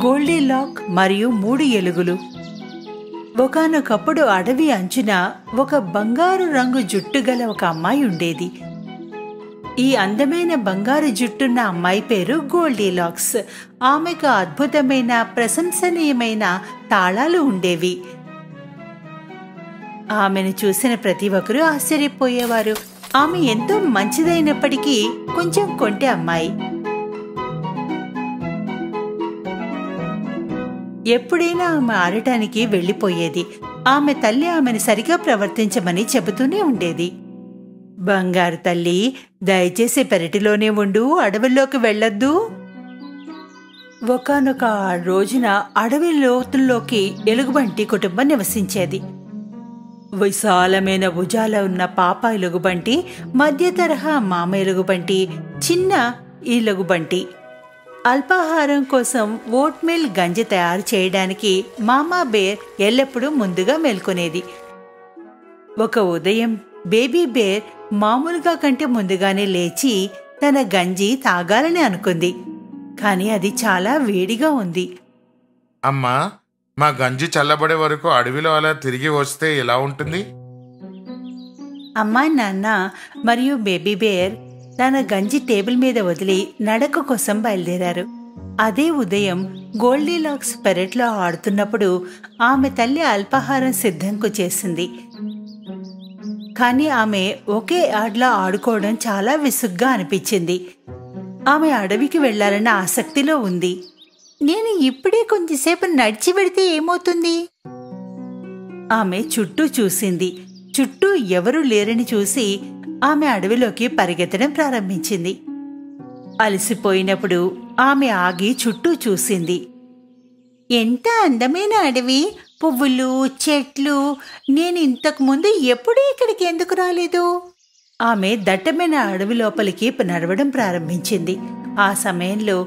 గోల్డీలాక్ మరియు 3 ఎలుగులు. ఒకానొకప్పుడు అడవి అంచున ఒక బంగారు రంగు జుట్టు గల ఒక అమ్మాయి ఉండేది. ఈ అందమైన బంగారు జుట్టున్న అమ్మాయి పేరు గోల్డీలాక్స్. ఆమెకు అద్భుతమైన ప్రశంసనీయమైన తాళాలు ఉండేవి. ఆమెను చూసిన ప్రతి ఒక్కరూ ఆశ్చర్యపోయేవారు. ఆమె ఎంతో మంచిదైనప్పటికీ కొంచెం కొంటె అమ్మాయి. ఎప్పుడైనా ఆమె ఆడటానికి వెళ్లిపోయేది. ఆమె తల్లి ఆమెను సరిగా ప్రవర్తించమని చెబుతూనే ఉండేది. బంగారు తల్లి, దయచేసి పెరటిలోనే ఉండు, అడవుల్లోకి వెళ్లొద్దు. ఒకానొక రోజున అడవి లోతుల్లోకి ఎలుగుబంటి కుటుంబం నివసించేది. విశాలమైన భుజాల ఉన్న పాప ఎలుగుబంటి, మధ్య తరహా మామ ఎలుగుబంటి, చిన్న ఎలుగుబంటి. అల్పాహారం కోసం ఓట్మీల్ గంజి తయారు చేయడానికి మామా బేర్ ఎల్లప్పుడూ ముందుగా మేల్కొనేది. ఒక ఉదయం బేబీ బేర్ మామూలుగా కంటే ముందుగానే లేచి తన గంజి తాగాలని అనుకుంది. కాని అది చాలా వేడిగా ఉంది. అమ్మా, మా గంజి చల్లబడే వరకు అడవిలో అలా తిరిగి వస్తే ఎలా ఉంటుంది? అమ్మా, నాన్న మరియు బేబీ బేర్ తన గంజి టేబుల్ మీద వదిలి నడక కోసం బయలుదేరారు. అదే ఉదయం గోల్డీలాక్స్ పెరట్లో ఆడుతున్నప్పుడు ఆమె తల్లి అల్పాహారం సిద్ధంకు చేసింది. కానీ ఆమె ఒకే ఆటలో ఆడుకోవడం చాలా విసుగ్గా అనిపించింది. ఆమె అడవికి వెళ్లాలన్న ఆసక్తిలో ఉంది. నేను ఇప్పుడే కొంచెంసేపు నడిచి వెడితే ఏమవుతుంది? ఆమె చుట్టూ చూసింది. చుట్టూ ఎవరూ లేరని చూసి ఆమె అడవిలోకి పరిగెత్తడం ప్రారంభించింది. అలసిపోయినప్పుడు ఆమె ఆగి చుట్టూ చూసింది. ఎంత అందమైన అడవి! పువ్వులు, చెట్లు! నేను ఇంతకు ముందు ఎప్పుడూ ఇక్కడికి ఎందుకు రాలేదు? ఆమె దట్టమైన అడవి లోపలికి నడవడం ప్రారంభించింది. ఆ సమయంలో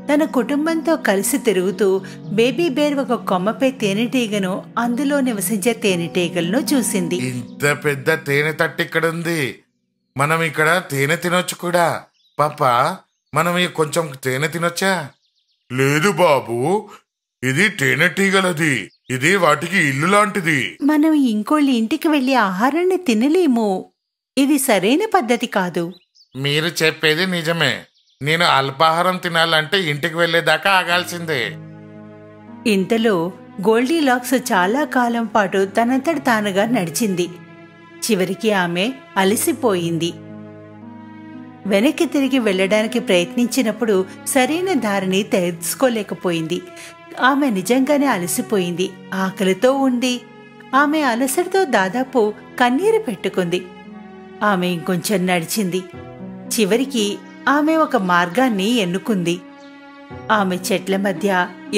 తన కుటుంబంతో కలిసి తిరుగుతూ బేబీ బేర్ ఒక కొమ్మపై తేనెటీగను, అందులో నివసించే తేనెటీగలను చూసింది. ఇంత పెద్ద తేనె తట్టు ఇక్కడుంది. మనం ఇక్కడ తేనె తినొచ్చు కూడా. పాపా, మనం కొంచెం తేనె తినొచ్చా? లేదు బాబు, ఇది తేనెటీగలది. ఇది వాటికి ఇల్లు లాంటిది. మనం ఇంకోళ్ళ ఇంటికి వెళ్లి ఆహారాన్ని తినలేము. ఇది సరైన పద్ధతి కాదు. మీరు చెప్పేది నిజమే. నేను అల్పాహారం తినాలంటే ఇంటికి వెళ్లేదాకా ఆగాల్సిందే. ఇంతలో గోల్డీలాక్స్ చాలా కాలం పాటు తనంతట తానుగా నడిచింది. చివరికి ఆమె అలసిపోయింది. వెనక్కి తిరిగి వెళ్లడానికి ప్రయత్నించినప్పుడు సరైన దారిని తెలుసుకోలేకపోయింది. ఆమె నిజంగానే అలసిపోయింది. ఆకలితో ఉంది. ఆమె అలసటతో దాదాపు కన్నీరు పెట్టుకుంది. ఆమె ఇంకొంచెం నడిచింది. చివరికి ఆమె ఒక మార్గాన్ని ఎన్నుకుంది. ఆమె చెట్ల మధ్య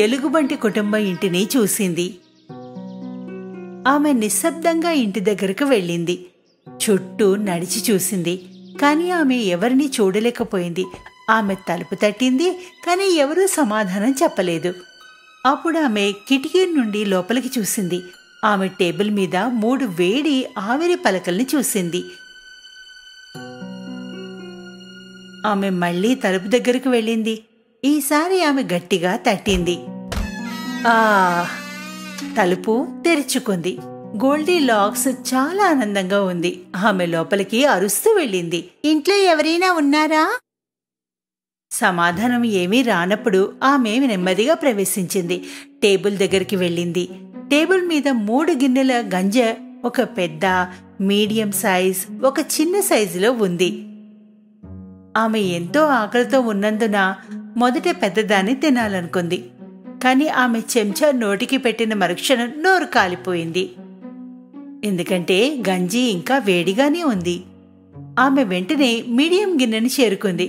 ఎలుగుబంటి కుటుంబం ఇంటిని చూసింది. ఆమె నిశ్శబ్దంగా ఇంటి దగ్గరకు వెళ్ళింది. చుట్టూ నడిచి చూసింది. కాని ఆమె ఎవరినీ చూడలేకపోయింది. ఆమె తలుపు తట్టింది, కానీ ఎవరూ సమాధానం చెప్పలేదు. అప్పుడు ఆమె కిటికీ నుండి లోపలికి చూసింది. ఆమె టేబుల్ మీద 3 వేడి ఆవిరి పలకల్ని చూసింది. ఆమె మళ్లీ తలుపు దగ్గరకు వెళ్ళింది. ఈసారి ఆమె గట్టిగా తట్టింది. తలుపు తెరుచుకుంది. గోల్డీలాక్స్ చాలా ఆనందంగా ఉంది. ఆమె లోపలికి అరుస్తూ వెళ్ళింది. ఇంట్లో ఎవరైనా ఉన్నారా? సమాధానం ఏమీ రానప్పుడు ఆమె నెమ్మదిగా ప్రవేశించింది. టేబుల్ దగ్గరికి వెళ్ళింది. టేబుల్ మీద 3 గిన్నెల గంజ, ఒక పెద్ద, మీడియం సైజ్, ఒక చిన్న సైజులో ఉంది. ఆమె ఎంతో ఆకలితో ఉన్నందున మొదట పెద్దదాన్ని తినాలనుకుంది. కాని ఆమె చెంచా నోటికి పెట్టిన మరుక్షణం నోరు కాలిపోయింది. ఎందుకంటే గంజి ఇంకా వేడిగానే ఉంది. ఆమె వెంటనే మీడియం గిన్నెని చేరుకుంది.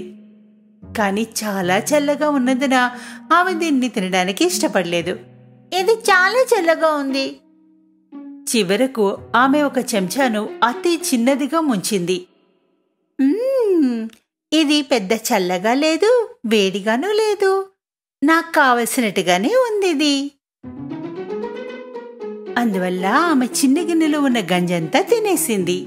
కాని చాలా చల్లగా ఉన్నందున ఆమె దీన్ని తినడానికి ఇష్టపడలేదు. ఇది చాలా చల్లగా ఉంది. చివరకు ఆమె ఒక చెంచాను అతి చిన్నదిగా ముంచింది. ఇది పెద్ద చల్లగా లేదు, వేడిగానూ లేదు. నాకు కావలసినట్టుగానే ఉంది ఇది. అందువల్ల ఆమె చిన్న గిన్నెలో ఉన్న గంజంతా తినేసింది.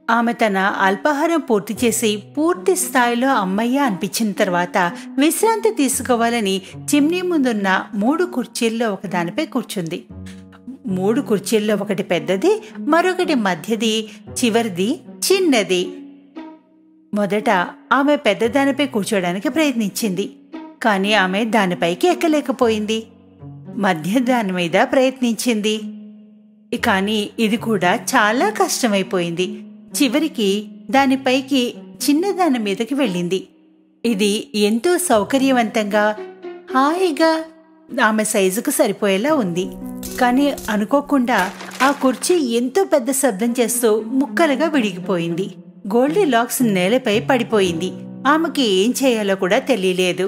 ఆమె తన అల్పాహారం పూర్తి చేసి పూర్తి స్థాయిలో అమ్మయ్య అనిపించిన తర్వాత విశ్రాంతి తీసుకోవాలని చిమ్నీ ముందున్న 3 కుర్చీల్లో ఒకదానిపై కూర్చుంది. 3 కుర్చీల్లో ఒకటి పెద్దది, మరొకటి మధ్యది, చివరిది చిన్నది. మొదట ఆమె పెద్దదానిపై కూర్చోడానికి ప్రయత్నించింది, కానీ ఆమె దానిపైకి ఎక్కలేకపోయింది. మధ్య దాని మీద ప్రయత్నించింది, కానీ ఇది కూడా చాలా కష్టమైపోయింది. చివరికి దానిపైకి చిన్నదాని మీదకి వెళ్ళింది. ఇది ఎంతో సౌకర్యవంతంగా హాయిగా ఆమె సైజుకు సరిపోయేలా ఉంది. కానీ అనుకోకుండా ఆ కుర్చీ ఎంతో పెద్ద శబ్దం చేస్తూ ముక్కలుగా విడిగిపోయింది. గోల్డీలాక్స్ నేలపై పడిపోయింది. ఆమెకి ఏం చేయాలో కూడా తెలియలేదు.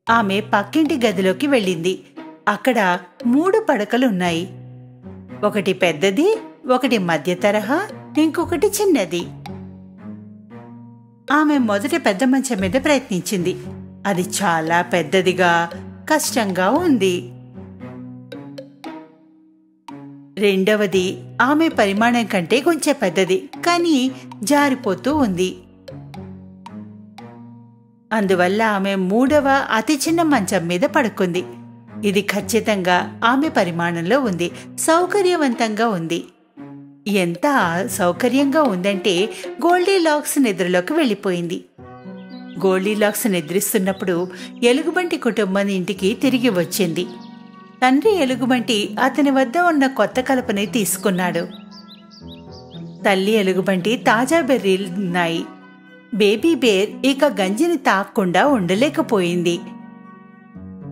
ఆమె పక్కింటి గదిలోకి వెళ్ళింది. అక్కడ 3 పడకలున్నాయి. ఒకటి పెద్దది, ఒకటి మధ్య తరహా, ఇంకొకటి చిన్నది. ఆమె మొదట పెద్ద మంచం మీద ప్రయత్నించింది. అది చాలా పెద్దదిగా, కష్టంగా ఉంది. రెండవది ఆమె పరిమాణం కంటే కొంచెం పెద్దది, కానీ జారిపోతూ ఉంది. అందువల్ల ఆమె 3వ అతి చిన్న మంచం మీద పడుకుంది. ఇది ఖచ్చితంగా ఆమె పరిమాణంలో ఉంది, సౌకర్యవంతంగా ఉంది. ఎంత సౌకర్యంగా ఉందంటే గోల్డీలాక్స్ నిద్రలోకి వెళ్ళిపోయింది. గోల్డీలాక్స్ నిద్రిస్తున్నప్పుడు ఎలుగుబంటి కుటుంబం ఇంటికి తిరిగి వచ్చింది. తండ్రి ఎలుగుబంటి అతని వద్ద ఉన్న కొత్త కలపని తీసుకున్నాడు. తల్లి ఎలుగుబంటి తాజా బెర్రీలున్నాయి. బేబీ బేర్ ఇక గంజిని తాక్కుండా ఉండలేకపోయింది.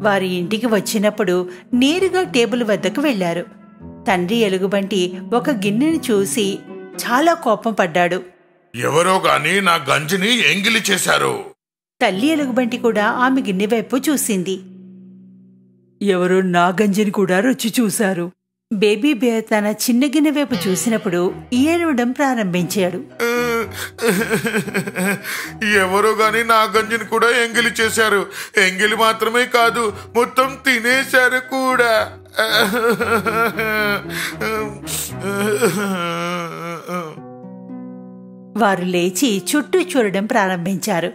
వారి ఇంటికి వచ్చినప్పుడు నేరుగా టేబుల్ వద్దకు వెళ్లారు. తండ్రి ఎలుగుబంటి ఒక గిన్నెను చూసి చాలా కోపం పడ్డాడు. ఎవరో గాని నా గంజిని ఎంగిలి చేశారు. తల్లి ఎలుగుబంటి కూడా ఆమె గిన్నె వైపు చూసింది. ఎవరో నా గంజిని కూడా రుచి చూశారు. బేబీ బేర్ తన చిన్న గిన్నె వైపు చూసినప్పుడు ఏడవడం ప్రారంభించాడు. ఎవరో గాని నా గంజిని కూడా ఎంగిలి చేశారు. ఎంగిలి మాత్రమే కాదు, మొత్తం తినేశారు కూడా. వారు లేచి చుట్టూ చూడడం ప్రారంభించారు.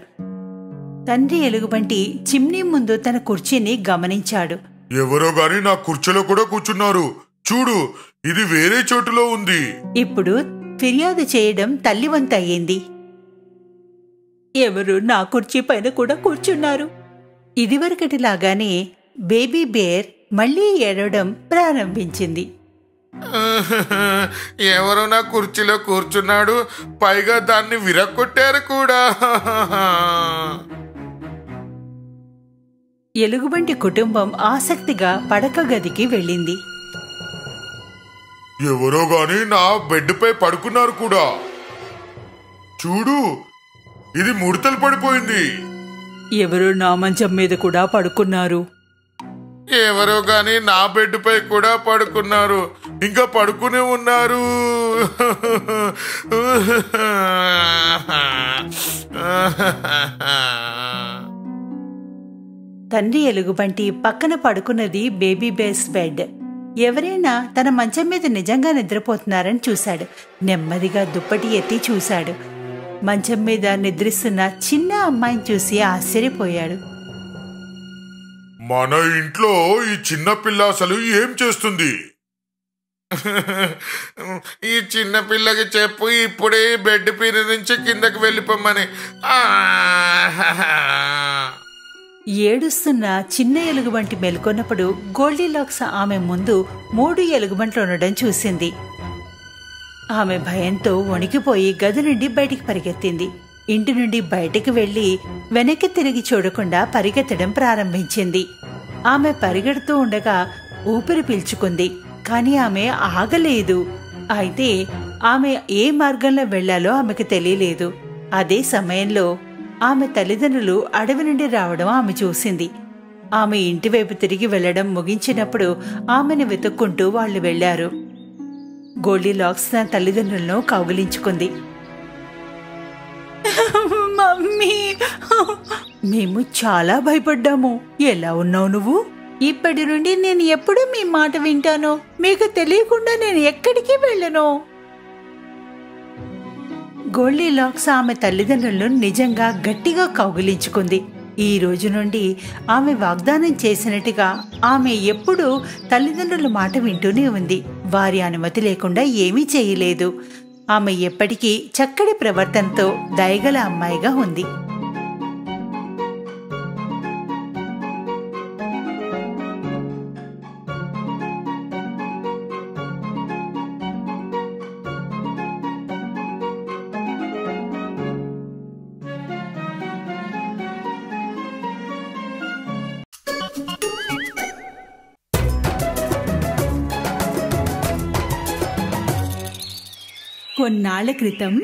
తండ్రి ఎలుగుబంటి చిమ్నీ ముందు తన కుర్చీని గమనించాడు. ఎవరో గాని నా కుర్చీలో కూడా కూర్చున్నారు. చూడు, ఇది వేరే చోటులో ఉంది. ఇప్పుడు ఫిర్యాదు చేయడం తల్లి వంతు అయ్యింది. ఎవరు నా కుర్చీ పైన కూడా కూర్చున్నారు. ఇదివరకటిలాగానే బేబీ బేర్ మళ్లీ ఏడవడం ప్రారంభించింది. ఎవరో నా కుర్చీలో కూర్చున్నాడు, పైగా దాన్ని విరక్కొట్టారు కూడా. ఎలుగుబంటి కుటుంబం ఆసక్తిగా పడక గదికి వెళ్ళింది. ఎవరో గాని నా బెడ్ పై పడుకున్నారు కూడా. చూడు, ఇది ముడతలు పడిపోయింది. ఎవరో నా మంచం మీద కూడా పడుకున్నారు. ఎవరో గాని నా బెడ్ పై కూడా పడుకున్నారు, ఇంకా పడుకునే ఉన్నారు. తండ్రి ఎలుగుబంటి పక్కన పడుకున్నది బేబీ బేస్ బెడ్. ఎవరైనా తన మంచం మీద నిజంగా నిద్రపోతున్నారని చూశాడు. నెమ్మదిగా దుప్పటి ఎత్తి చూశాడు. మంచం మీద నిద్రిస్తున్న చిన్న అమ్మాయిని చూసి ఆశ్చర్యపోయాడు. మన ఇంట్లో ఈ చిన్న పిల్ల అసలు ఏం చేస్తుంది? ఈ చిన్న పిల్లకి చెప్పు, ఇప్పుడే బెడ్ పీన నుంచి కిందకి వెళ్ళిపోమని. ఏడుస్తున్న చిన్న ఎలుగుబంటి మెలుకొన్నప్పుడు గోల్డీలాక్స్ ఆమె ముందు 3 ఎలుగుబంట్లు ఉండడం చూసింది. ఆమె భయంతో వణికిపోయి గది నుండి బయటికి పరిగెత్తింది. ఇంటి నుండి బయటికి వెళ్లి వెనక్కి తిరిగి చూడకుండా పరిగెత్తడం ప్రారంభించింది. ఆమె పరిగెడుతూ ఉండగా ఊపిరి పీల్చుకుంది, కానీ ఆమె ఆగలేదు. అయితే ఆమె ఏ మార్గంలో వెళ్లాలో ఆమెకు తెలియలేదు. అదే సమయంలో ఆమె తల్లిదండ్రులు అడవి నుండి రావడం ఆమె చూసింది. ఆమె ఇంటివైపు తిరిగి వెళ్లడం ముగించినప్పుడు ఆమెను వెతుక్కుంటూ వాళ్లు వెళ్లారు. గోల్డీలాక్స్ తన తల్లిదండ్రులను కౌగిలించుకుంది. మమ్మీ, మేము చాలా భయపడ్డాము. ఎలా ఉన్నావు నువ్వు? ఇప్పటి నుండి నేను ఎప్పుడు మీ మాట వింటాను. మీకు తెలియకుండా నేను ఎక్కడికి వెళ్ళను. గోల్డీలాక్స్ ఆమె తల్లిదండ్రులను నిజంగా గట్టిగా కౌగిలించుకుంది. ఈ రోజు నుండి ఆమె వాగ్దానం చేసినట్టుగా ఆమె ఎప్పుడూ తల్లిదండ్రుల మాట వింటూనే ఉంది. వారి అనుమతి లేకుండా ఏమీ చేయలేదు. ఆమె ఎప్పటికీ చక్కటి ప్రవర్తనతో దయగల అమ్మాయిగా ఉంది. కొన్నాళ్ల క్రితం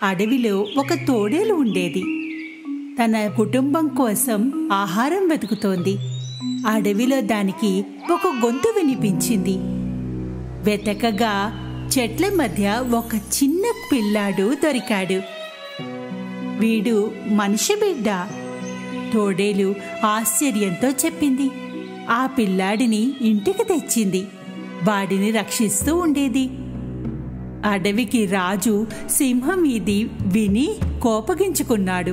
అడవిలో ఒక తోడేలు ఉండేది. తన కుటుంబం కోసం ఆహారం వెతుకుతోంది. అడవిలో దానికి ఒక గొంతు వినిపించింది. వెతకగా చెట్ల మధ్య ఒక చిన్న పిల్లాడు దొరికాడు. వీడు మనిషి బిడ్డ. తోడేలు ఆశ్చర్యంతో చెప్పింది. ఆ పిల్లాడిని ఇంటికి తెచ్చింది. వాడిని రక్షిస్తూ ఉండేది. అడవికి రాజు సింహం ఇది విని కోపగించుకున్నాడు.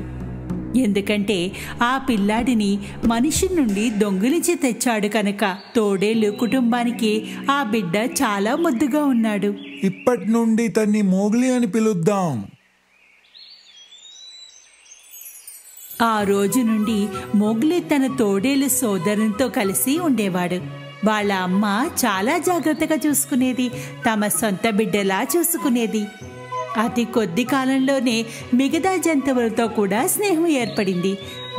ఎందుకంటే ఆ పిల్లాడిని మనిషి నుండి దొంగిలించి తెచ్చాడు కనుక. తోడేలు కుటుంబానికి ఆ బిడ్డ చాలా ముద్దుగా ఉన్నాడు. ఇప్పటి నుండి తన్ని మోగ్లీ అని పిలుద్దాం. ఆ రోజు నుండి మోగ్లీ తన తోడేలు సోదరునితో కలిసి ఉండేవాడు. వాళ్ళ అమ్మ చాలా జాగ్రత్తగా చూసుకునేది. తమ సొంత బిడ్డలా చూసుకునేది. అతి కొద్ది కాలంలోనే మిగతా జంతువులతో కూడా స్నేహం ఏర్పడింది.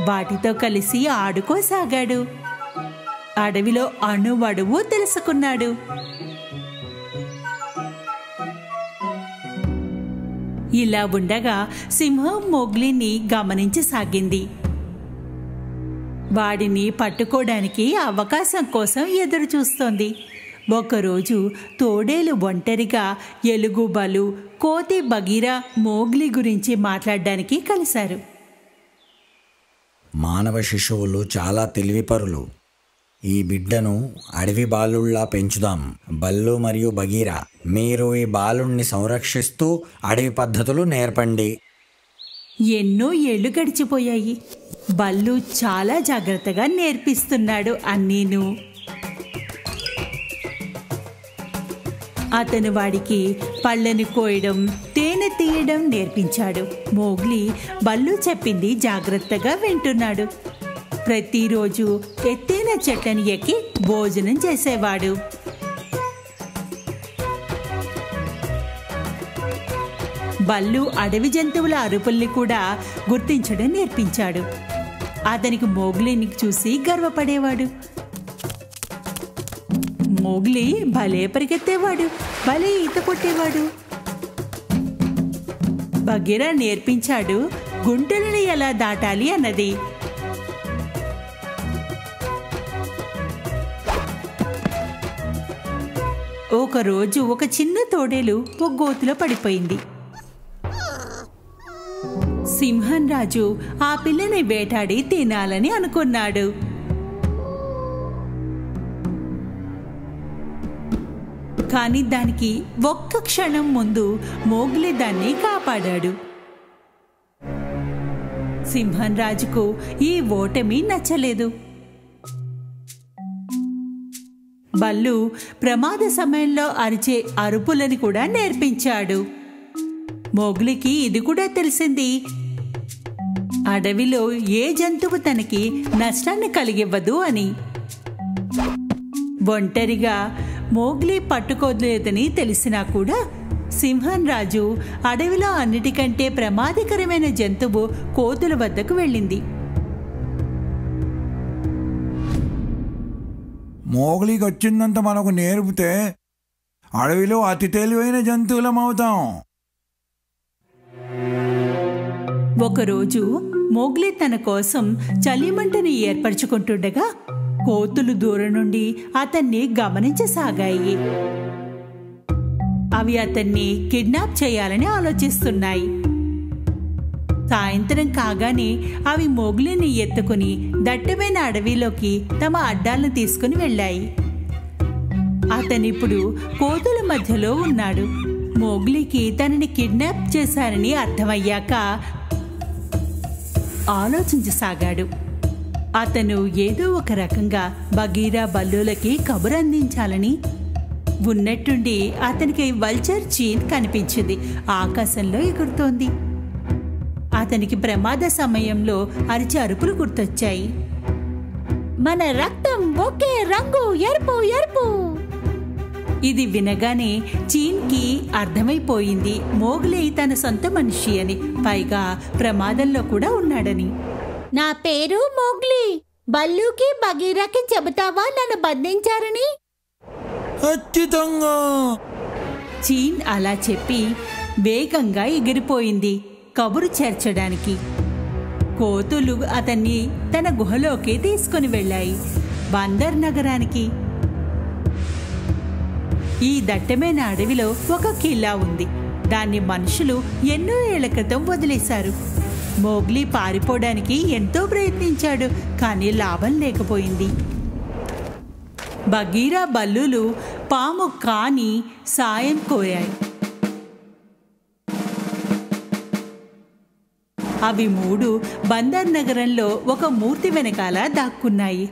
వాటితో కలిసి ఆడుకోసాగాడు. అడవిలో అణువణువు తెలుసుకున్నాడు. ఇలా ఉండగా సింహం మోగ్లీని గమనించసాగింది. వాడిని పట్టుకోవడానికి అవకాశం కోసం ఎదురు చూస్తోంది. ఒకరోజు తోడేలు ఒంటరిగా ఎలుగుబలు, కోతి బగీరా మోగ్లీ గురించి మాట్లాడడానికి కలిశారు. మానవ శిశువులు చాలా తెలివిపరులు. ఈ బిడ్డను అడవి బాలుళ్లా పెంచుదాం. బల్లు మరియు బగీరా, మీరు ఈ బాలుణ్ణి సంరక్షిస్తూ అడవి పద్ధతులు నేర్పండి. ఎన్నో ఏళ్లు గడిచిపోయాయి. బల్లు చాలా జాగ్రత్తగా నేర్పిస్తున్నాడు అన్నీను. అతను వాడికి పళ్ళని కోయడం, తేనె తీయడం నేర్పించాడు. మోగ్లీ బల్లు చెప్పింది జాగ్రత్తగా వింటున్నాడు. ప్రతిరోజు ఎత్తైన చెట్లను ఎక్కి భోజనం చేసేవాడు. బల్లు అడవి జంతువుల అరుపుల్ని కూడా గుర్తించడం నేర్పించాడు. అతనికి మోగ్లీని చూసి గర్వపడేవాడు. మోగ్లీ భలే పరిగెత్తేవాడు, భలే ఈత కొట్టేవాడు. బగీరా నేర్పించాడు గుంటలను ఎలా దాటాలి అన్నది. ఒకరోజు ఒక చిన్న తోడేలు ఒక గోతులో పడిపోయింది. సింహం రాజు ఆ పిల్లని వేటాడి తినాలని అనుకున్నాడు. కానీ దానికి ఒక్క క్షణం ముందు మోగ్లీ దాన్ని కాపాడాడు. సింహం రాజుకు ఈ ఓటమి నచ్చలేదు. బల్లు ప్రమాద సమయంలో అరిచే అరుపులని కూడా నేర్పించాడు. మోగ్లీకి ఇది కూడా తెలిసింది. అడవిలో ఏ జంతువు తనకి నష్టాన్ని కలిగివ్వదు అని. ఒంటరిగా మోగ్లీ పట్టుకోలేదని తెలిసినా కూడా సింహం రాజు అడవిలో అన్నిటికంటే ప్రమాదకరమైన జంతువు కోతుల వద్దకు వెళ్ళింది. మోగ్లీకి వచ్చిందంత మనకు నేర్పితే అడవిలో అతి తెలివైన జంతువులం అవుతాం. ఒకరోజు మోగ్లీ తన కోసం చలిమంటని ఏర్పరచుకుంటుండగా కోతులు దూరం నుండి అతన్ని గమనించసాగాయి. అవి అతన్ని కిడ్నాప్ చేయాలని ఆలోచిస్తున్నాయి. సాయంత్రం కాగానే అవి మోగ్లీని ఎత్తుకుని దట్టమైన అడవిలోకి తమ అడ్డాలను తీసుకుని వెళ్ళాయి. అతనిప్పుడు కోతుల మధ్యలో ఉన్నాడు. మోగ్లీకి తనని కిడ్నాప్ చేశారని అర్థమయ్యాక ఆలోచించసాగాడు. అతను ఏదో ఒక రకంగా బగీరా బల్లులకి కబురు అందించాలని. ఉన్నట్టుండి అతనికి వల్చర్ చీన్ కనిపించింది. ఆకాశంలో ఎగురుతోంది. అతనికి ప్రమాద సమయంలో అరిచే అరుపులు గుర్తొచ్చాయి. మన రక్తం ఒకే రంగు, ఎరుపు ఎరుపు. ఇది వినగానే చీన్కి అర్థమైపోయింది మోగ్లీ తన సొంత మనిషి అని, పైగా ప్రమాదంలో కూడా ఉన్నాడని. నా పేరు మోగ్లీ. బల్లుకి బగీరాకి చెబుతావా నన్ను బంధించారని? ఖచ్చితంగా. చీన్ అలా చెప్పి వేగంగా ఎగిరిపోయింది కబురు చేర్చడానికి. కోతులు అతన్ని తన గుహలోకి తీసుకుని వెళ్ళాయి, బందర్ నగరానికి. ఈ దట్టమైన అడవిలో ఒక కిల్లా ఉంది. దాన్ని మనుషులు ఎన్నో ఏళ్ల క్రితం వదిలేశారు. మోగ్లీ పారిపోవడానికి ఎంతో ప్రయత్నించాడు, కానీ లాభం లేకపోయింది. బగీరా బల్లులు పాము కాని సాయం కోరాయి. అవి 3 బందర్ నగరంలో ఒక మూర్తి వెనకాల దాక్కున్నాయి.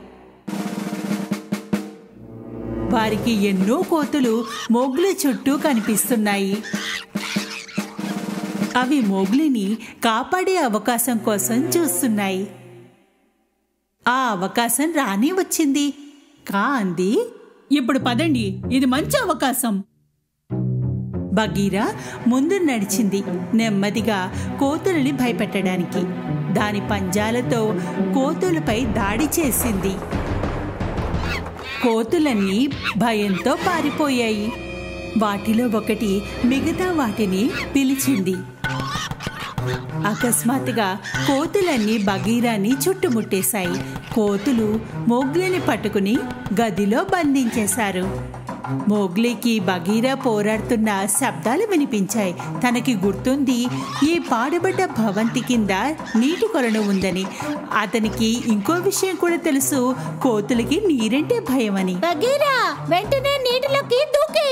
వారికి ఎన్నో కోతులు మోగ్లీ చుట్టూ కనిపిస్తున్నాయి. అవి మోగ్లీని కాపాడే అవకాశం కోసం చూస్తున్నాయి. ఆ అవకాశం రాని వచ్చింది. అంది, ఇప్పుడు పదండి, ఇది మంచి అవకాశం. బగీరా ముందు నడిచింది, నెమ్మదిగా కోతులని భయపెట్టడానికి. దాని పంజాలతో కోతులపై దాడి చేసింది. కోతులన్నీ భయంతో పారిపోయాయి. వాటిలో ఒకటి మిగతా వాటిని పిలిచింది. అకస్మాత్తుగా కోతులన్నీ బగీరాని చుట్టుముట్టేశాయి. కోతులు మోగ్లీని పట్టుకుని గదిలో బంధించేశారు. మోగ్లీకి బగీరా పోరాడుతున్న శబ్దాలు వినిపించాయి. తనకి గుర్తుంది, ఈ పాడుబడ్డ భవంతి కింద నీటి కొలను ఉందని. అతనికి ఇంకో విషయం కూడా తెలుసు, కోతులకి నీరంటే భయమని. బగీరా, వెంటనే నీటిలోకి దూకి.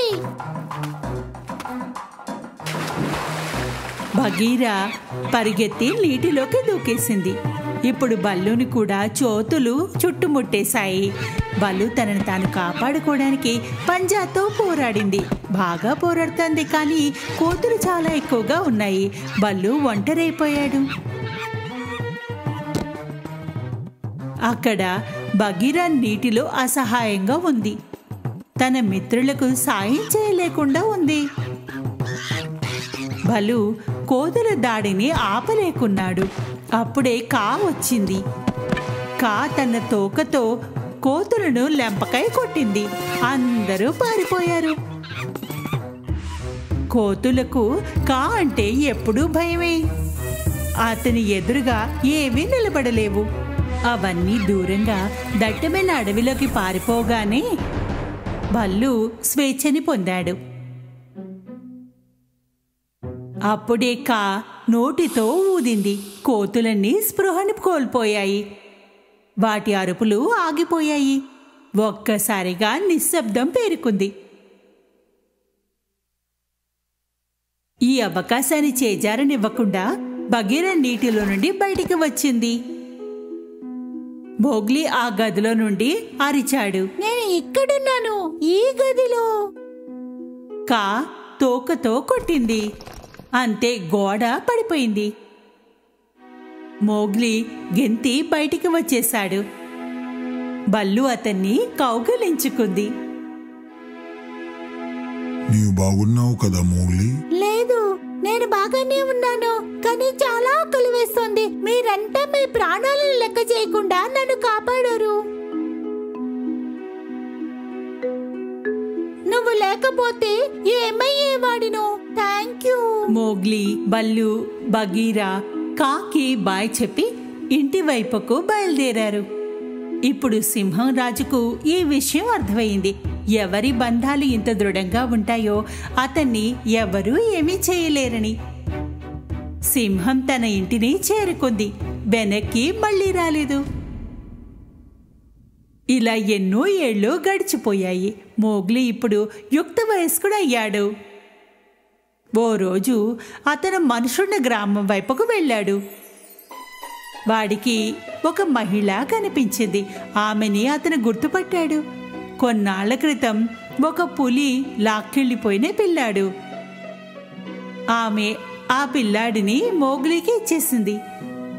బగీరా పరిగెత్తి నీటిలోకి దూకేసింది. ఇప్పుడు బల్లుని కూడా కోతులు చుట్టుముట్టేశాయి. బల్లు తనను తాను కాపాడుకోవడానికి పంజాతో పోరాడింది. బాగా పోరాడుతుంది, కానీ కోతులు చాలా ఎక్కువగా ఉన్నాయి. బల్లు ఒంటరైపోయాడు. అక్కడ బగీరా నీటిలో అసహాయంగా ఉంది. తన మిత్రులకు సాయం చేయలేకుండా ఉంది. బలు కోతుల దాడిని ఆపలేకున్నాడు. అప్పుడే కా వచ్చింది. కా తన తోకతో కోతులను లెంపకాయ కొట్టింది. అందరూ పారిపోయారు. కోతులకు కా అంటే ఎప్పుడూ భయమే. అతని ఎదురుగా ఏమీ నిలబడలేవు. అవన్నీ దూరంగా దట్టమైన అడవిలోకి పారిపోగానే బల్లు స్వేచ్ఛని పొందాడు. అప్పుడే కా నోటితో ఊదింది. కోతులన్నీ స్పృహని కోల్పోయాయి. వాటి అరుపులు ఆగిపోయాయి. ఒక్కసారిగా నిశ్శబ్దం పేరుకుంది. ఈ అవకాశాన్ని చేజారనివ్వకుండా బగీరా నీటిలో నుండి బయటికి వచ్చింది. మోగ్లీ ఆ గదిలో నుండి అరిచాడు, నేను ఇక్కడున్నాను, ఈ గదిలో. కా తోకతో కొట్టింది. అంతే, గోడ పడిపోయింది. మోగ్లీ గెంతి బయటికి వచ్చేశాడు. బల్లు అతన్ని కౌగిలించుకుంది. నీవు బాగున్నావు కదా మోగ్లీ? లేదు, నేను బాగానే ఉన్నాను, కానీ చాలా ఆకలి వేస్తుంది. మీరంతా మీ ప్రాణాలను లెక్క చేయకుండా నన్ను కాపాడారు. నువ్వు లేకపోతే ఏమయ్యేవాడినో. Thank you. Mowgli, Baloo, Bagheera కాకి బాయ్ చెప్పి ఇంటి వైపుకు బయలుదేరారు. ఇప్పుడు సింహం రాజుకు ఈ విషయం అర్థమైంది. ఎవరి బంధాలు ఇంత దృఢంగా ఉంటాయో అతన్ని ఎవరూ ఏమీ చేయలేరని. సింహం తన ఇంటిని చేరుకుంది. వెనక్కి మళ్ళీ రాలేదు. ఇలా ఎన్నో ఏళ్ళు గడిచిపోయాయి. మోగ్లీ ఇప్పుడు యుక్త వయస్కుడయ్యాడు. ఓ రోజు అతను మనుషున్న గ్రామం వైపుకు వెళ్ళాడు. వాడికి ఒక మహిళ కనిపించింది. ఆమెని అతను గుర్తుపట్టాడు. కొన్నాళ్ల క్రితం ఒక పులి లాక్కెళ్ళిపోయిన పిల్లాడు. ఆమె ఆ పిల్లాడిని మోగ్లీకి ఇచ్చేసింది.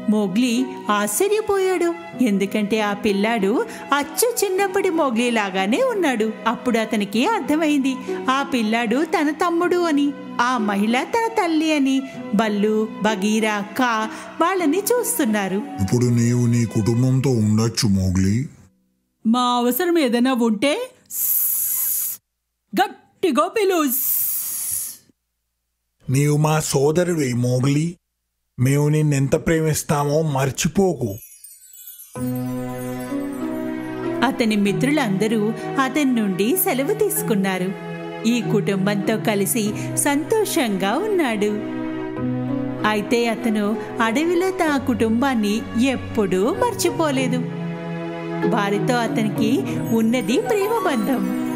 మోగ్లీ ఆశ్చర్యపోయాడు. ఎందుకంటే ఆ పిల్లాడు అచ్చు చిన్నప్పటి మోగ్లీ లాగానే ఉన్నాడు. అప్పుడు అతనికి అర్థమైంది ఆ పిల్లాడు తన తమ్ముడు అని, ఆ మహిళ తన తల్లి అని. బల్లు, బగీరా, కా వాళ్ళని చూస్తున్నారు. ఇప్పుడు నీవు నీ కుటుంబంతో ఉండొచ్చు మోగ్లీ. మా అవసరం ఏదైనా ఉంటే గట్టిగా పిలు. నీవు మా సోదరుడి మోగ్లీ. మేము నిన్నెంత ప్రేమిస్తామో మర్చిపోకు. అతని మిత్రులందరూ అతని నుండి సెలవు తీసుకున్నారు. ఈ కుటుంబంతో కలిసి సంతోషంగా ఉన్నాడు. అయితే అతను అడవిలో తన కుటుంబాన్ని ఎప్పుడూ మర్చిపోలేదు. వారితో అతనికి ఉన్నది ప్రేమ బంధం.